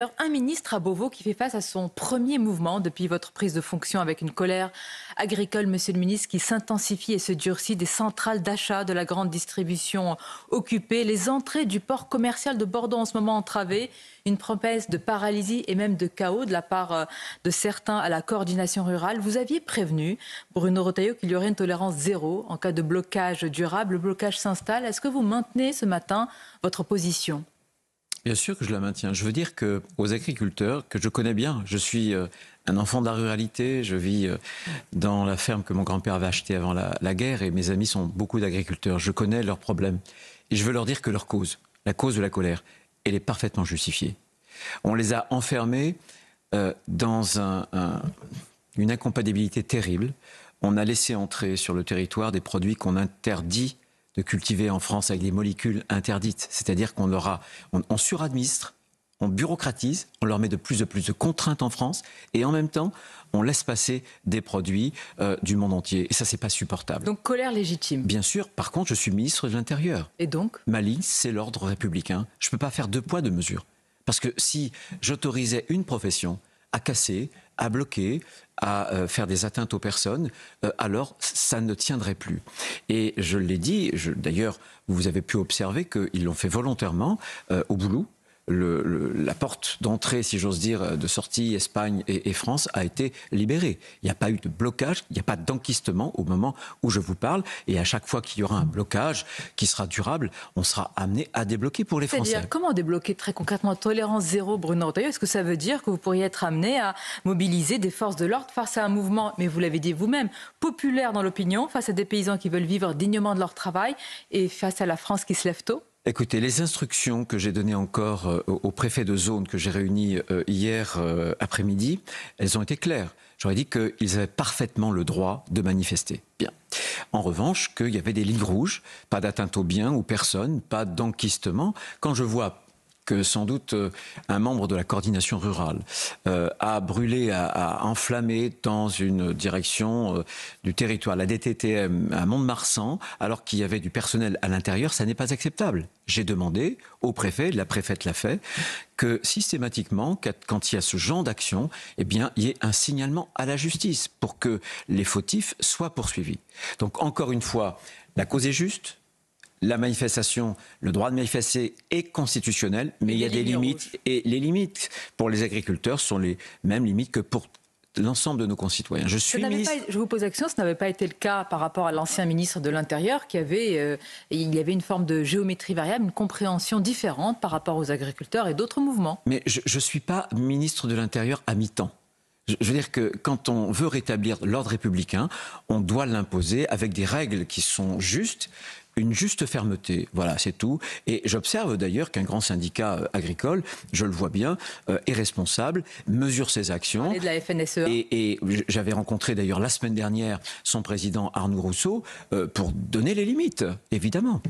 Alors, un ministre à Beauvau qui fait face à son premier mouvement depuis votre prise de fonction avec une colère agricole, monsieur le ministre, qui s'intensifie et se durcit, des centrales d'achat de la grande distribution occupées, les entrées du port commercial de Bordeaux en ce moment entravées, une promesse de paralysie et même de chaos de la part de certains à la coordination rurale. Vous aviez prévenu, Bruno Retailleau, qu'il y aurait une tolérance zéro en cas de blocage durable. Le blocage s'installe. Est-ce que vous maintenez ce matin votre position ? Bien sûr que je la maintiens. Je veux dire qu'aux agriculteurs, que je connais bien, je suis un enfant de la ruralité, je vis dans la ferme que mon grand-père avait achetée avant la guerre et mes amis sont beaucoup d'agriculteurs. Je connais leurs problèmes et je veux leur dire que leur cause, la cause de la colère, elle est parfaitement justifiée. On les a enfermés dans une incompatibilité terrible. On a laissé entrer sur le territoire des produits qu'on interdit de cultiver en France avec des molécules interdites. C'est-à-dire on suradministre, on bureaucratise, on leur met de plus de contraintes en France et en même temps, on laisse passer des produits du monde entier. Et ça, c'est pas supportable. Donc, colère légitime. Bien sûr, par contre, je suis ministre de l'Intérieur. Et donc ? Ma ligne, c'est l'ordre républicain. Je ne peux pas faire deux poids, deux mesures. Parce que si j'autorisais une profession à casser, à bloquer, à faire des atteintes aux personnes, alors ça ne tiendrait plus. Et je l'ai dit, d'ailleurs, vous avez pu observer qu'ils l'ont fait volontairement au boulot. La porte d'entrée, si j'ose dire, de sortie Espagne et France a été libérée. Il n'y a pas eu de blocage, il n'y a pas d'enquistement au moment où je vous parle. Et à chaque fois qu'il y aura un blocage qui sera durable, on sera amené à débloquer pour les Français. C'est-à-dire, comment débloquer très concrètement tolérance zéro, Bruno Retailleau? Est-ce que ça veut dire que vous pourriez être amené à mobiliser des forces de l'ordre face à un mouvement, mais vous l'avez dit vous-même, populaire dans l'opinion, face à des paysans qui veulent vivre dignement de leur travail et face à la France qui se lève tôt? Écoutez, les instructions que j'ai données encore au préfet de zone que j'ai réuni hier après-midi, elles ont été claires. J'aurais dit qu'ils avaient parfaitement le droit de manifester. Bien. En revanche, qu'il y avait des lignes rouges, pas d'atteinte aux biens, aux personnes, pas d'enquistement. Quand je vois que sans doute un membre de la coordination rurale a brûlé, a enflammé dans une direction du territoire, la DTTM à Mont-de-Marsan, alors qu'il y avait du personnel à l'intérieur, ça n'est pas acceptable. J'ai demandé au préfet, la préfète l'a fait, que systématiquement, quand il y a ce genre d'action, eh bien, il y ait un signalement à la justice pour que les fautifs soient poursuivis. Donc, encore une fois, la cause est juste. La manifestation, le droit de manifester est constitutionnel, mais il y a des limites. Et les limites pour les agriculteurs sont les mêmes limites que pour l'ensemble de nos concitoyens. Je vous pose la question, ce n'avait pas été le cas par rapport à l'ancien ministre de l'Intérieur il y avait une forme de géométrie variable, une compréhension différente par rapport aux agriculteurs et d'autres mouvements. Mais je ne suis pas ministre de l'Intérieur à mi-temps. Je veux dire que quand on veut rétablir l'ordre républicain, on doit l'imposer avec des règles qui sont justes, une juste fermeté. Voilà, c'est tout. Et j'observe d'ailleurs qu'un grand syndicat agricole, je le vois bien, est responsable, mesure ses actions. De la FNSEA. Et j'avais rencontré d'ailleurs la semaine dernière son président Arnaud Rousseau pour donner les limites, évidemment.